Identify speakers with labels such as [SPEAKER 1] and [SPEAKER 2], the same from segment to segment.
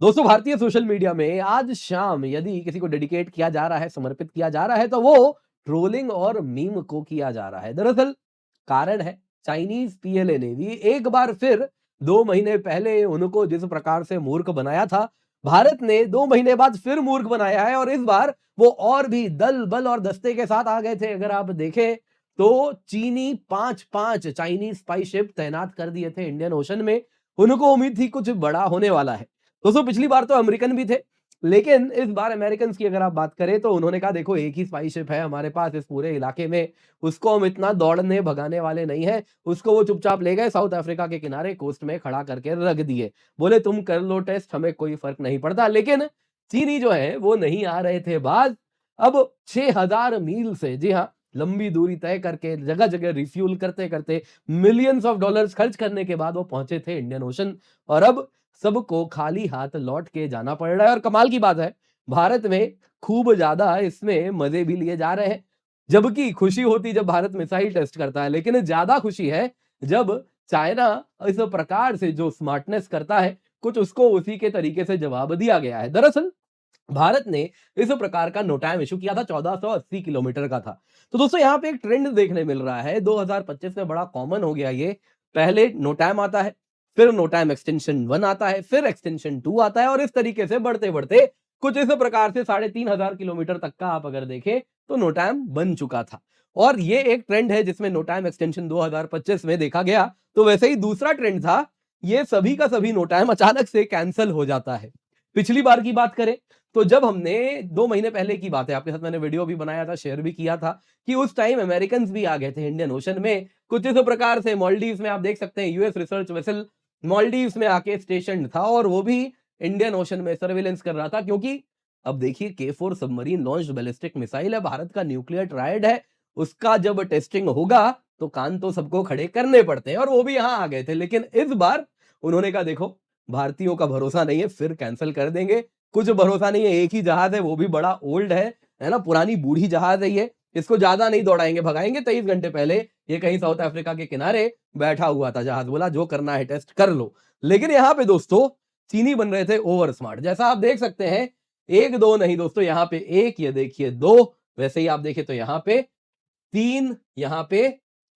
[SPEAKER 1] दोस्तों, भारतीय social media में आज शाम यदि किसी को डेडिकेट किया जा रहा है, समर्पित किया जा रहा है, तो वो ट्रोलिंग और मीम को किया जा रहा है। दरअसल कारण है चाइनीज पीएलए ने भी एक बार फिर 2 महीने पहले उनको जिस प्रकार से मूर्ख बनाया था, भारत ने 2 महीने बाद फिर मूर्ख बनाया है और इस बार वो और भी दल, बल और दस्ते के साथ आ गए थे। अगर आप देखें तो चीनी 5-5 चाइनीज स्पाई शिप तैनात कर दिए थे इंडियन ओशन में। उनको उम्मीद थी कुछ बड़ा होने वाला है। दोस्तों, पिछली बार तो अमेरिकन भी थे, लेकिन इस बार अमेरिकन की अगर आप बात करें तो उन्होंने कहा देखो एक ही स्पाई शिप है हमारे पास इस पूरे इलाके में, उसको हम इतना दौड़ने भगाने वाले नहीं है। उसको वो चुपचाप ले गए साउथ अफ्रीका के किनारे कोस्ट में खड़ा करके रख दिए। बोले तुम कर लो टेस्ट, हमें कोई फर्क नहीं पड़ता। लेकिन चीनी जो है वो नहीं आ रहे थे बाज। अब 6000 मील से, जी हाँ, लंबी दूरी तय करके जगह जगह रिफ्यूल करते करते मिलियंस ऑफ डॉलर्स खर्च करने के बाद वो पहुंचे थे इंडियन ओशन। और अब सबको खाली हाथ लौट के जाना पड़ रहा है। और कमाल की बात है, भारत में खूब ज्यादा इसमें मजे भी लिए जा रहे हैं। जबकि खुशी होती जब भारत मिसाइल टेस्ट करता है, लेकिन ज्यादा खुशी है जब चाइना इस प्रकार से जो स्मार्टनेस करता है, कुछ उसको उसी के तरीके से जवाब दिया गया है। दरअसल भारत ने इस प्रकार का नोटैम इशू किया था, 1480 किलोमीटर का था। तो दोस्तों, यहाँ पे एक ट्रेंड देखने मिल रहा है 2025 में, बड़ा कॉमन हो गया ये। पहले नोटैम आता है, फिर नोटैम एक्सटेंशन 1 आता है, फिर एक्सटेंशन 2 आता है और इस तरीके से बढ़ते बढ़ते कुछ इस प्रकार से 3500 किलोमीटर तक का आप अगर देखें तो नोटैम बन चुका था। और ये एक ट्रेंड है जिसमें नोटैम एक्सटेंशन 2025 में देखा गया। तो वैसे ही दूसरा ट्रेंड था, ये सभी का सभी नोटैम अचानक से कैंसिल हो जाता है। पिछली बार की बात करें तो जब हमने 2 महीने पहले की बात है, आपके साथ मैंने वीडियो भी बनाया था, शेयर भी किया था कि उस टाइम अमेरिकन्स भी आ गए थे इंडियन ओशन में। कुछ इस प्रकार से मालदीव्स में आप देख सकते हैं यूएस रिसर्च वेसल मालदीव्स में आके स्टेशन था और वो भी इंडियन ओशन में सर्वेलेंस कर रहा था। क्योंकि अब देखिए K4 submarine launched ballistic missile है, भारत का न्यूक्लियर ट्रायड है, उसका जब टेस्टिंग होगा तो कान तो सबको खड़े करने पड़ते हैं और वो भी यहां आ गए थे। लेकिन इस बार उन्होंने कहा देखो भारतीयों का भरोसा नहीं है, फिर कैंसिल कर देंगे। कुछ भरोसा नहीं है, एक ही जहाज है, वो भी बड़ा ओल्ड है ना, पुरानी बूढ़ी जहाज है ये, इसको ज्यादा नहीं दौड़ाएंगे भगाएंगे। 23 घंटे पहले ये कहीं साउथ अफ्रीका के किनारे बैठा हुआ था जहाज, बोला जो करना है टेस्ट कर लो। लेकिन यहाँ पे दोस्तों चीनी बन रहे थे ओवर स्मार्ट, जैसा आप देख सकते हैं। एक दो नहीं दोस्तों, यहाँ पे एक, ये देखिए दो, वैसे ही आप देखें तो यहाँ पे 3, यहाँ पे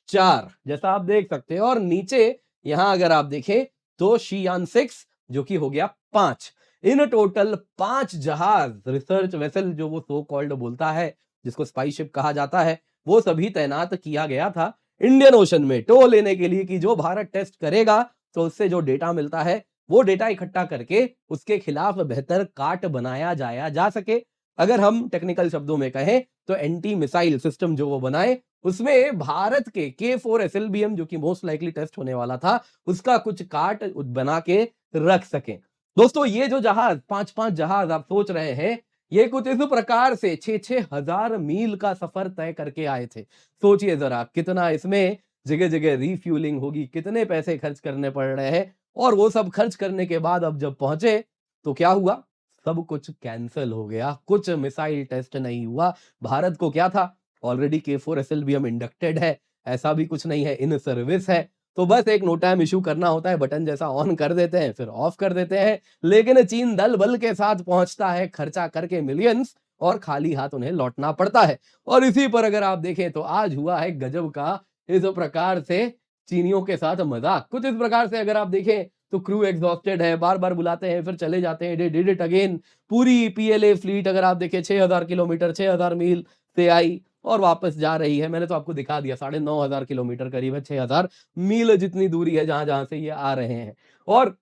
[SPEAKER 1] 4, जैसा आप देख सकते हैं। और नीचे यहां अगर आप देखें तो शियान 6 जो कि हो गया 5। इन टोटल 5 जहाज रिसर्च वेसल जो वो सो कॉल्ड बोलता है, जिसको स्पाई शिप कहा जाता है, वो सभी तैनात किया गया था इंडियन ओशन में टो लेने के लिए कि जो भारत टेस्ट करेगा तो उससे जो डेटा मिलता है वो डेटा इकट्ठा करके उसके खिलाफ बेहतर काट बनाया जाया जा सके। अगर हम टेक्निकल शब्दों में कहें तो एंटी मिसाइल सिस्टम जो वो बनाए, उसमें भारत के K4 SLBM जो कि मोस्ट लाइकली टेस्ट होने वाला था, उसका कुछ काट बना के रख सकें। दोस्तों, ये जो जहाज 5-5 जहाज आप सोच रहे हैं, ये कुछ इस प्रकार से 6-6 हजार मील का सफर तय करके आए थे। सोचिए जरा कितना इसमें जगह जगह रिफ्यूलिंग होगी, कितने पैसे खर्च करने पड़ रहे हैं। और वो सब खर्च करने के बाद अब जब पहुंचे तो क्या हुआ, सब कुछ कैंसिल हो गया, कुछ मिसाइल टेस्ट नहीं हुआ। भारत को क्या था, ऑलरेडी K4 SLBM इंडक्टेड है, ऐसा भी कुछ नहीं है, इन सर्विस है। तो बस एक नोटैम इशू करना होता है, बटन जैसा ऑन कर देते हैं फिर ऑफ कर देते हैं। लेकिन चीन दल बल के साथ पहुंचता है, खर्चा करके मिलियंस, और खाली हाथ उन्हें लौटना पड़ता है। और इसी पर अगर आप देखें तो आज हुआ है गजब का इस प्रकार से चीनियों के साथ मजाक। कुछ इस प्रकार से अगर आप देखें तो क्रू एग्जॉस्टेड है, बार बार बुलाते हैं फिर चले जाते हैं, डिड इट अगेन। पूरी पीएलए फ्लीट अगर आप देखें 6000 किलोमीटर, 6000 मील से आई और वापस जा रही है। मैंने तो आपको दिखा दिया, 9500 किलोमीटर करीब है, 6000 मील जितनी दूरी है जहां जहां से ये आ रहे हैं। और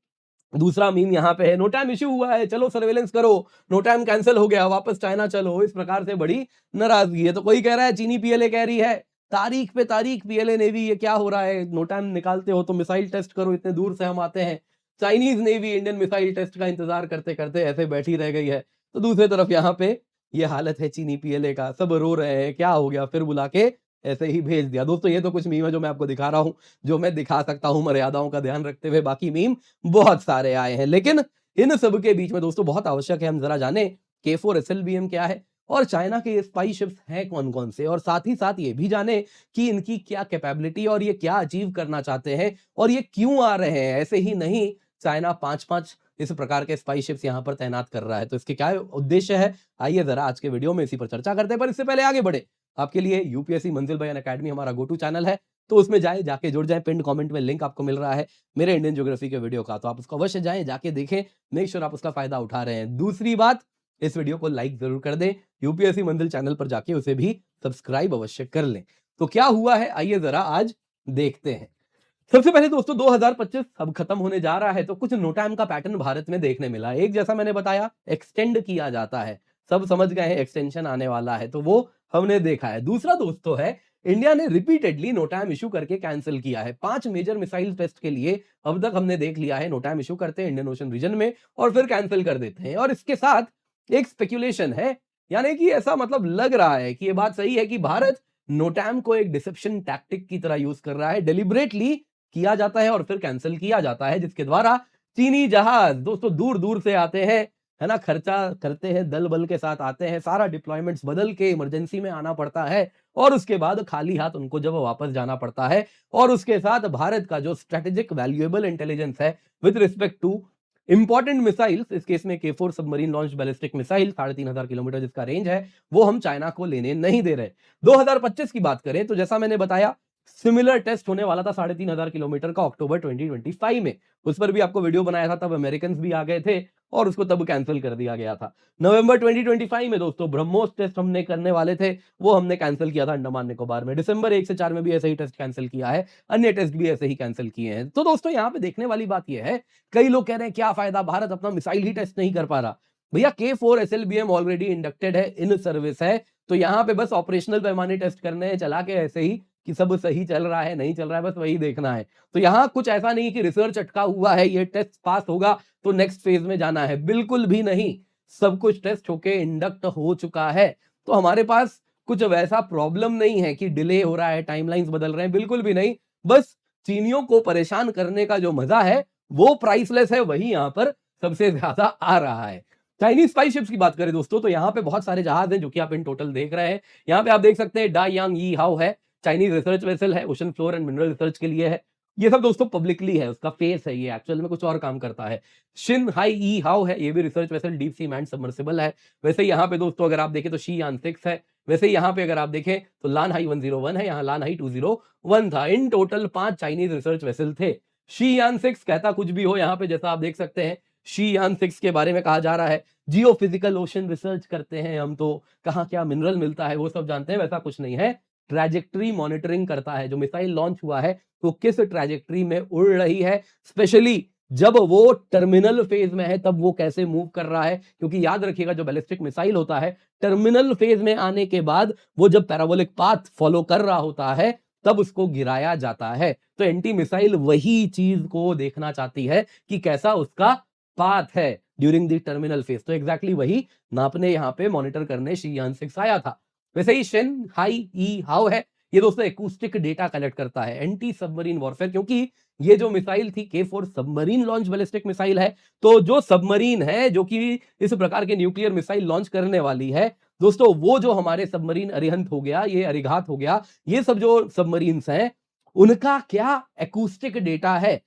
[SPEAKER 1] दूसरा मीम यहाँ पे है, नो टाइम इश्यू हुआ है, चलो सर्वेलेंस करो, नो टाइम कैंसिल हो गया, वापस चाइना चलो। इस प्रकार से बड़ी नाराजगी है। तो कोई कह रहा है चीनी पीएलए कह रही है तारीख पे तारीख पीएलए नेवी ये क्या हो रहा है, नो टाइम निकालते हो तो मिसाइल टेस्ट करो, इतने दूर से हम आते हैं। Chinese navy Indian missile test का इंतजार करते करते ऐसे बैठी रह गई है। तो दूसरी तरफ यहाँ पे ये हालत है चीनी पीएलए का, सब रो रहे हैं क्या हो गया, फिर बुला के ऐसे ही भेज दिया। दोस्तों, ये तो कुछ मीम है जो मैं आपको दिखा रहा हूँ, जो मैं दिखा सकता हूँ मर्यादाओं का ध्यान रखते हुए। बाकी मीम बहुत सारे आए हैं, लेकिन इन सब के बीच में दोस्तों बहुत आवश्यक है हम जरा जाने K4 SLBM क्या है और चाइना के ये स्पाई शिप्स हैं कौन कौन से, और साथ ही साथ ये भी जाने कि इनकी क्या कैपेबिलिटी और ये क्या अचीव करना चाहते हैं और ये क्यों आ रहे हैं। ऐसे ही नहीं चाइना 5-5 इस प्रकार के स्पाई शिप्स यहाँ पर तैनात कर रहा है। तो इसके क्या उद्देश्य है, आइए जरा आज के वीडियो में इसी पर चर्चा करते हैं। पर इससे पहले आगे बढ़े, आपके लिए यूपीएससी मंजिल भाई अकेडमी हमारा गो टू चैनल है, तो उसमें जाए, जाके जुड़ जाए। पिन कमेंट में लिंक आपको मिल रहा है मेरे इंडियन ज्योग्राफी के वीडियो का, तो आप उसको अवश्य जाएं, जाके देखें, मेक श्योर आप उसका फायदा उठा रहे हैं। दूसरी बात, इस वीडियो को लाइक जरूर कर दें, यूपीएससी मंजिल चैनल पर जाके उसे भी सब्सक्राइब अवश्य कर लें। तो क्या हुआ है, आइए जरा आज देखते हैं। सबसे पहले दोस्तों 2025 अब खत्म होने जा रहा है, तो कुछ नोटैम का पैटर्न भारत में देखने मिला। एक, जैसा मैंने बताया, एक्सटेंड किया जाता है, सब समझ गए हैं एक्सटेंशन आने वाला है, तो वो हमने देखा है। दूसरा दोस्तों है, इंडिया ने रिपीटेडली नोटैम इशू करके कैंसिल किया है। 5 मेजर मिसाइल टेस्ट के लिए अब तक हमने देख लिया है, नोटैम इशू करते हैं इंडियन ओशन रीजन में और फिर कैंसिल कर देते हैं। और इसके साथ एक स्पेक्यूलेशन है, यानी कि ऐसा मतलब लग रहा है कि ये बात सही है कि भारत नोटैम को एक डिसेप्शन टैक्टिक की तरह यूज कर रहा है, डेलिबरेटली किया जाता है और फिर कैंसिल किया जाता है, जिसके द्वारा चीनी जहाज दोस्तों दूर दूर से आते हैं, है ना, खर्चा करते हैं, दल बल के साथ आते हैं, सारा डिप्लॉयमेंट्स बदल के इमरजेंसी में आना पड़ता है और उसके बाद खाली हाथ उनको जब वापस जाना पड़ता है। और उसके साथ भारत का जो स्ट्रेटेजिक वैल्यूएबल इंटेलिजेंस है with respect two important missiles, इस केस में K4 submarine launch ballistic missile 3500 kilometre जिसका रेंज है, वो हम चाइना को लेने नहीं दे रहे। 2025 की बात करें तो जैसा मैंने बताया, सिमिलर टेस्ट होने वाला था 3500 किलोमीटर का अक्टूबर 2025 में, उस पर भी आपको वीडियो बनाया था, तब अमेरिकन भी आ गए थे और उसको तब कैंसिल कर दिया गया था। नवंबर 2025 में दोस्तों ब्रह्मोस टेस्ट हमने करने वाले थे, वो हमने कैंसिल किया था अंडमान निकोबार में। दिसंबर 1 से 4 में भी ऐसे ही टेस्ट कैंसिल किया है, अन्य टेस्ट भी ऐसे ही कैंसिल किए हैं। तो दोस्तों यहाँ पे देखने वाली बात यह है, कई लोग कह रहे हैं क्या फायदा, भारत अपना मिसाइल ही टेस्ट नहीं कर पा रहा। भैया K4 SLBM ऑलरेडी इंडक्टेड है, इन सर्विस है, तो यहाँ पे बस ऑपरेशनल पैमाने टेस्ट करने हैं, चला के ऐसे ही कि सब सही चल रहा है नहीं चल रहा है, बस वही देखना है। तो यहाँ कुछ ऐसा नहीं कि रिसर्च अटका हुआ है, ये टेस्ट पास होगा तो नेक्स्ट फेज में जाना है, बिल्कुल भी नहीं। सब कुछ टेस्ट होके इंडक्ट हो चुका है, तो हमारे पास कुछ वैसा प्रॉब्लम नहीं है कि डिले हो रहा है, टाइमलाइंस बदल रहे हैं, बिल्कुल भी नहीं। बस चीनियों को परेशान करने का जो मजा है वो प्राइसलेस है, वही यहाँ पर सबसे ज्यादा आ रहा है। चाइनीज स्पाई शिप्स की बात करें दोस्तों, तो यहाँ पे बहुत सारे जहाज हैं जो कि आप इन टोटल देख रहे हैं। यहाँ पे आप देख सकते हैं डा यांग यी हाउ है, चाइनीज रिसर्च वेसल है, ocean floor and mineral research के लिए है। ये सब दोस्तों पब्लिकली है, उसका फेस है, ये एक्चुअल में कुछ और काम करता है। शिन हाई ई हाउ है, ये भी research vessel, deep sea man submersible है। वैसे यहाँ पे दोस्तों अगर आप देखें तो शी यान 6 है। वैसे यहाँ पे अगर आप देखें तो लान हाई 101 है, यहाँ लान हाई 201 था। In total 5 Chinese research vessel थे। शी यान 6 कहता कुछ भी हो, यहाँ पे जैसा आप देख सकते हैं शी यान 6 के बारे में कहा जा रहा है जियो फिजिकल ओशन रिसर्च करते हैं हम, तो कहाँ क्या मिनरल मिलता है वो सब जानते हैं, वैसा कुछ नहीं है। ट्रैजेक्टरी मॉनिटरिंग करता है, जो मिसाइल लॉन्च हुआ है तो किस ट्रैजेक्टरी में उड़ रही है, स्पेशली जब वो टर्मिनल फेज में है तब वो कैसे मूव कर रहा है, क्योंकि याद रखिएगा जो बैलिस्टिक मिसाइल होता है टर्मिनल फेज में आने के बाद वो जब पैराबोलिक पाथ फॉलो कर रहा होता है तब उसको गिराया जाता है। तो एंटी मिसाइल वही चीज को देखना चाहती है कि कैसा उसका पाथ है ड्यूरिंग द टर्मिनल फेज, तो एग्जैक्टली वही नापने यहाँ पे मॉनिटर करने शी यान 6 आया था। वैसे ही शेन हाई ई हाउ है, ये दोस्तों एकूस्टिक डेटा कलेक्ट करता है एंटी सबमरीन वॉरफेयर, क्योंकि ये जो मिसाइल थी K4 submarine launch ballistic missile है, तो जो सबमरीन है जो कि इस प्रकार के न्यूक्लियर मिसाइल लॉन्च करने वाली है दोस्तों, वो जो हमारे सबमरीन अरिहंत हो गया, ये अरिघात हो गया, ये सब जो सबमरीन्स हैं उनका क्या एकूस्टिक डेटा है,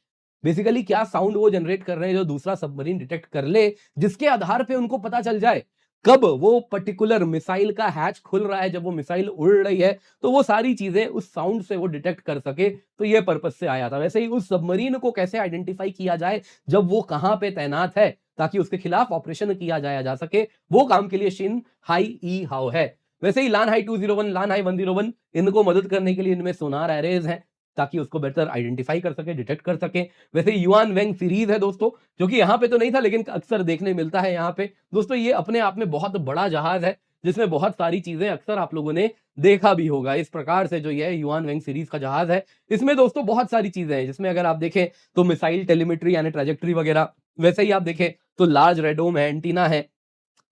[SPEAKER 1] बेसिकली क्या साउंड वो जनरेट कर रहे हैं जो दूसरा सबमरीन डिटेक्ट कर ले, जिसके आधार पे उनको पता चल जाए कब वो पर्टिकुलर मिसाइल का हैच खुल रहा है, जब वो मिसाइल उड़ रही है, तो वो सारी चीजें उस साउंड से वो डिटेक्ट कर सके, तो ये पर्पज से आया था। वैसे ही उस सबमरीन को कैसे आइडेंटिफाई किया जाए जब वो कहां पे तैनात है, ताकि उसके खिलाफ ऑपरेशन किया जाया जा सके, वो काम के लिए शिन हाई ई हाउ है। वैसे ही लान हाई 201, लान हाई 101, इनको मदद करने के लिए इनमें सोनार एरेज हैं ताकि उसको बेहतर आइडेंटिफाई कर सके, डिटेक्ट कर सके। वैसे युआन वेंग सीरीज है दोस्तों, जो कि यहाँ पे तो नहीं था लेकिन अक्सर देखने मिलता है यहाँ पे दोस्तों। ये अपने आप में बहुत बड़ा जहाज है जिसमें बहुत सारी चीजें अक्सर आप लोगों ने देखा भी होगा। इस प्रकार से जो ये युआन वेंग सीरीज का जहाज है, इसमें दोस्तों बहुत सारी चीजें हैं, जिसमें अगर आप देखें तो मिसाइल टेलीमेट्री यानी ट्रैजेक्टरी वगैरह, वैसे ही आप देखें तो लार्ज रेडोम है, एंटीना है,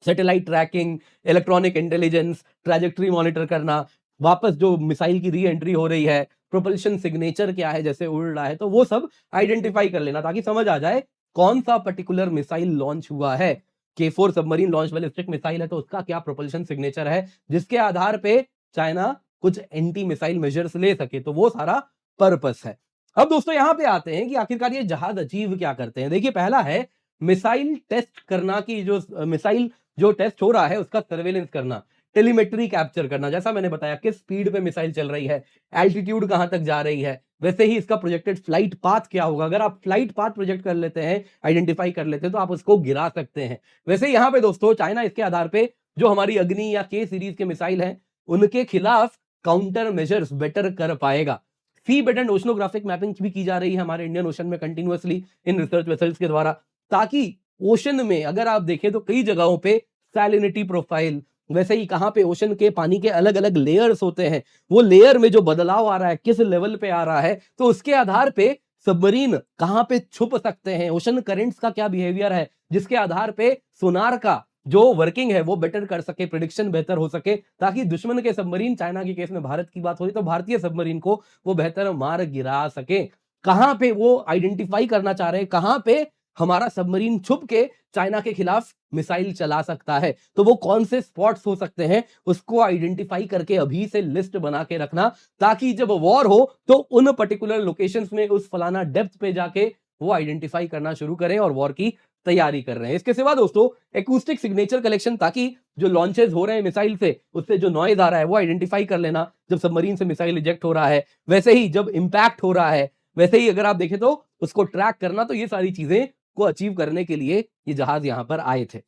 [SPEAKER 1] satellite trekking, electronic intelligence, trajectory monitor करना, वापस जो मिसाइल की री एंट्री हो रही है, प्रोपल्शन सिग्नेचर क्या है जैसे उड़ रहा है, तो वो सब आइडेंटिफाई कर लेना ताकि समझ आ जाए कौन सा पर्टिकुलर मिसाइल लॉन्च हुआ है। K4 submarine launch ballistic missile है तो उसका क्या प्रोपल्शन सिग्नेचर है, जिसके आधार पे चाइना कुछ एंटी मिसाइल मेजर्स ले सके, तो वो सारा पर्पस है। अब दोस्तों यहां पे आते हैं कि आखिरकार ये जहाज अचीव क्या करते हैं। देखिए पहला है मिसाइल टेस्ट करना की जो मिसाइल जो टेस्ट हो रहा है उसका सर्वेलेंस करना, टेलीमेट्री कैप्चर करना, जैसा मैंने बताया किस स्पीड पे मिसाइल चल रही है, एल्टीट्यूड कहां तक जा रही है, वैसे ही इसका प्रोजेक्टेड फ्लाइट पाथ क्या होगा। अगर आप फ्लाइट पाथ प्रोजेक्ट कर लेते हैं, आइडेंटिफाई कर लेते हैं, तो आप उसको गिरा सकते हैं। वैसे यहां पे दोस्तों चाइना इसके आधार पे जो हमारी अग्नि या के सीरीज के मिसाइल हैं उनके खिलाफ काउंटर मेजर्स बेटर कर पाएगा। सी बेड एंड ओशनोग्राफिक मैपिंग भी की जा रही है हमारे इंडियन ओशन में कंटिन्यूअसली इन रिसर्च वेसल्स के द्वारा, ताकि ओशन में अगर आप देखें तो कई जगहों पे सैलिनिटी प्रोफाइल, वैसे ही कहां पे ओशन के पानी के अलग अलग लेयर्स होते हैं, वो लेयर में जो बदलाव आ रहा है, किस लेवल पे आ रहा है, तो उसके आधार पे सबमरीन कहां पे छुप सकते हैं, ओशन करेंट्स का क्या बिहेवियर है, जिसके आधार पे सोनार का जो वर्किंग है वो बेटर कर सके, प्रिडिक्शन बेहतर हो सके, ताकि दुश्मन के सबमरीन, चाइना के केस में भारत की बात हो रही तो भारतीय सबमरीन को वो बेहतर मार गिरा सके। कहां पे वो आइडेंटिफाई करना चाह रहे हैं, कहां पे हमारा सबमरीन छुप के चाइना के खिलाफ मिसाइल चला सकता है, तो वो कौन से स्पॉट्स हो सकते हैं उसको आइडेंटिफाई करके अभी से लिस्ट बना के रखना, ताकि जब वॉर हो तो उन पर्टिकुलर लोकेशंस में उस फलाना डेप्थ पे जाके वो आइडेंटिफाई करना शुरू करें और वॉर की तैयारी कर रहे हैं। इसके सिवा दोस्तों एकूस्टिक सिग्नेचर कलेक्शन, ताकि जो लॉन्चेस हो रहे हैं मिसाइल से उससे जो नॉइज आ रहा है वो आइडेंटिफाई कर लेना जब सबमरीन से मिसाइल इजेक्ट हो रहा है, वैसे ही जब इंपैक्ट हो रहा है, वैसे ही अगर आप देखें तो उसको ट्रैक करना। तो ये सारी चीजें को अचीव करने के लिए ये जहाज यहां पर आए थे।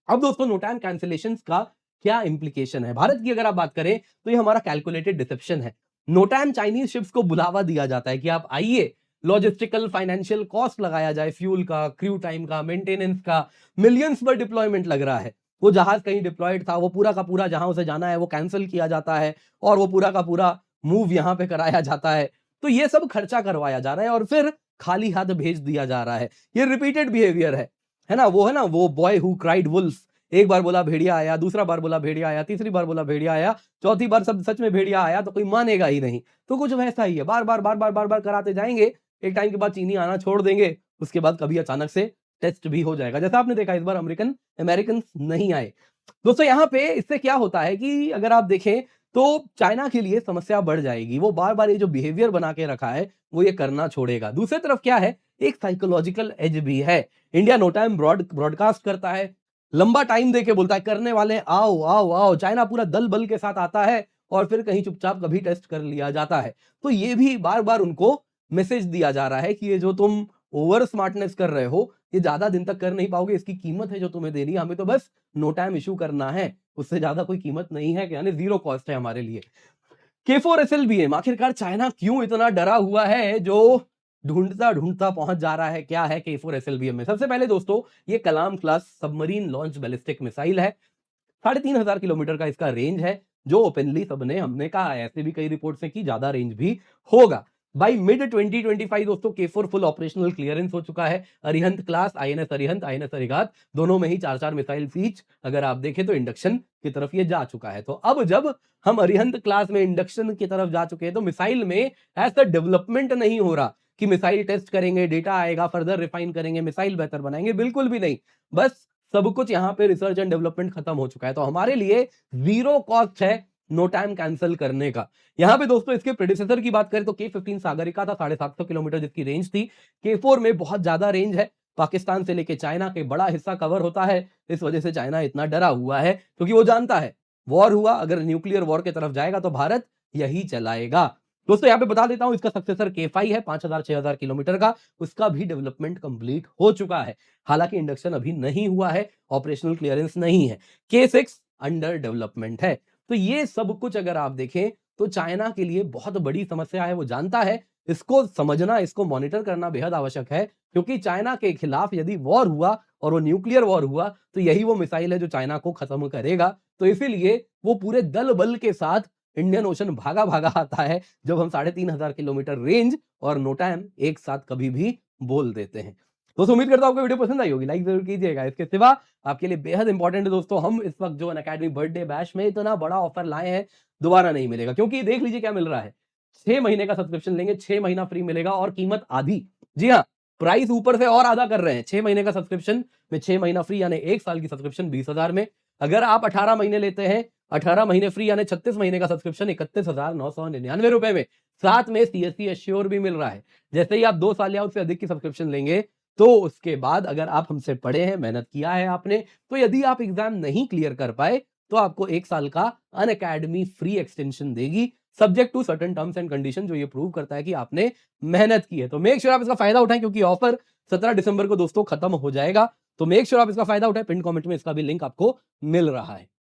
[SPEAKER 1] अब दोस्तों नोटैम कैंसिलेशंस का क्या इंप्लीकेशन है भारत की अगर आप बात करें तो ये हमारा कैलकुलेटेड डिसेप्शन है। नोटैम चाइनीज शिप्स को बुलावा दिया जाता है कि आप आइए, लॉजिस्टिकल फाइनेंशियल कॉस्ट लगाया जाए, फ्यूल का, क्रू टाइम का, मेंटेनेंस का, मिलियंस पर डिप्लॉयमेंट लग रहा है। वो जहाज कहीं डिप्लॉयड था, वो पूरा का पूरा जहां उसे जाना है वो कैंसिल किया जाता है और वो पूरा का पूरा मूव यहां पे कराया जाता है। तो ये सब खर्चा करवाया जा रहा है और फिर खाली हाथ भेज दिया जा रहा है। ये रिपीटेड बिहेवियर है ना, वो है ना वो बॉय हु क्राइड वुल्फ, एक बार बोला भेड़िया आया, दूसरा बार बोला भेड़िया आया, तीसरी बार बोला भेड़िया आया, चौथी बार सब सच में भेड़िया आया तो कोई मानेगा ही नहीं। तो कुछ वैसा ही है, बार बार बार बार बार बार कराते जाएंगे, एक टाइम के बाद चीनी आना छोड़ देंगे, उसके बाद कभी अचानक से टेस्ट भी हो जाएगा, जैसा आपने देखा इस बार अमेरिकन नहीं आए। दोस्तों यहाँ पे इससे क्या होता है कि अगर आप देखें तो चाइना के लिए समस्या बढ़ जाएगी, वो बार बार ये जो बिहेवियर बना के रखा है वो ये करना छोड़ेगा। दूसरी तरफ क्या है, एक साइकोलॉजिकल एज भी है। इंडिया नो टाइम ब्रॉडकास्ट करता है, लंबा टाइम देके बोलता है करने वाले आओ आओ आओ, चाइना पूरा दल बल के साथ आता है और फिर कहीं चुपचाप कभी टेस्ट कर लिया जाता है। तो ये भी बार बार उनको मैसेज दिया जा रहा है कि ये जो तुम ओवर स्मार्टनेस कर रहे हो ये ज्यादा दिन तक कर नहीं पाओगे, इसकी कीमत है जो तुम्हें देनी है, हमें तो बस नो टाइम इशू करना है, उससे ज्यादा कोई कीमत नहीं है, यानी जीरो कॉस्ट है हमारे लिए। K4SLBM आखिरकार चाइना क्यों इतना डरा हुआ है जो ढूंढता ढूंढता पहुंच जा रहा है, क्या है K4SLBM में। सबसे पहले दोस्तों ये Kalam class submarine launch ballistic missile है, 3,500 किलोमीटर का इसका रेंज है, जो ओपनली सबने हमने कहा है, ऐसे भी कई रिपोर्ट से कि ज्यादा रेंज भी होगा। बाई मिड 2025 दोस्तों K4 फुल ऑपरेशनल क्लियरेंस हो चुका है। Arihant class, INS Arihant, INS अरिगात, दोनों में ही 4-4 मिसाइल ईच अगर आप देखें तो इंडक्शन की तरफ ये जा चुका है। तो अब जब हम अरिहंत क्लास में इंडक्शन की तरफ जा चुके हैं तो मिसाइल में ऐसा डेवलपमेंट नहीं हो रहा कि मिसाइल टेस्ट करेंगे, डेटा आएगा, फर्दर रिफाइन करेंगे, मिसाइल बेहतर बनाएंगे, बिल्कुल भी नहीं। बस सब कुछ यहां पे रिसर्च एंड डेवलपमेंट खत्म हो चुका है। तो हमारे लिए जीरो कॉस्ट है नो टाइम कैंसिल करने का। यहां पे दोस्तों इसके प्रेडिसेसर की बात करें तो K15 सागरिका था, 750 किलोमीटर जिसकी रेंज थी। K4 में बहुत ज्यादा रेंज है, पाकिस्तान से लेके चाइना के बड़ा हिस्सा कवर होता है, इस वजह से चाइना इतना डरा हुआ है क्योंकि वो जानता है वॉर हुआ, अगर न्यूक्लियर वॉर की तरफ जाएगा तो भारत यही चलाएगा। दोस्तों यहां पे बता देता हूं इसका सक्सेसर K5 है, 5,000-6,000 किलोमीटर का, उसका भी डेवलपमेंट कंप्लीट हो चुका है, हालांकि इंडक्शन अभी नहीं हुआ है, ऑपरेशनल क्लियरेंस नहीं है। K6 अंडर डेवलपमेंट है। तो ये सब कुछ अगर आप देखें तो चाइना के लिए बहुत बड़ी समस्या है, वो जानता है, इसको समझना, इसको मॉनिटर करना बेहद आवश्यक है, क्योंकि चाइना के खिलाफ यदि वॉर हुआ और वो न्यूक्लियर वॉर हुआ तो यही वो मिसाइल है जो चाइना को खत्म करेगा। तो इसीलिए वो पूरे दल बल के साथ इंडियन ओशन भागा भागा आता है जब हम 3,500 किलोमीटर रेंज और नो टाइम एक साथ कभी भी बोल देते हैं। दोस्तों उम्मीद करता हूं आपको वीडियो पसंद आई होगी, लाइक जरूर कीजिएगा। इसके सिवा आपके लिए बेहद इंपॉर्टेंट है दोस्तों, हम इस वक्त जो अनअकैडमी बर्थडे बैश में इतना बड़ा ऑफर लाए हैं, दोबारा नहीं मिलेगा, क्योंकि देख लीजिए क्या मिल रहा है। 6 महीने का सब्सक्रिप्शन लेंगे, 6 महीना फ्री मिलेगा और कीमत आधी। जी हाँ, प्राइस ऊपर से और आधा कर रहे हैं। 6 महीने का सब्सक्रिप्शन में 6 महीना फ्री, यानी 1 साल की सब्सक्रिप्शन 20,000 में। अगर आप 18 महीने लेते हैं, 18 महीने फ्री यानी 36 महीने का सब्सक्रिप्शन 31,999 रुपए में, साथ में CSC एश्योर भी मिल रहा है। जैसे ही आप 2 साल या उससे अधिक की सब्सक्रिप्शन लेंगे तो उसके बाद अगर आप हमसे पढ़े हैं, मेहनत किया है आपने, तो यदि आप एग्ज़ाम नहीं क्लियर कर पाए, तो आपको 1 साल का अनअकैडमी फ्री एक्सटेंशन देगी, subject to certain terms and condition, जो ये प्रूव करता है कि आपने मेहनत की है। तो मेक श्योर आप इसका फ़ायदा उठाएँ, क्योंकि ऑफर 17 दिसंबर को दोस्तों खत्म हो जाएगा। तो मेक श्योर आप इसका फ़ायदा उठाएँ। पिन कमेंट में इसका भी लिंक आपको मिल रहा है।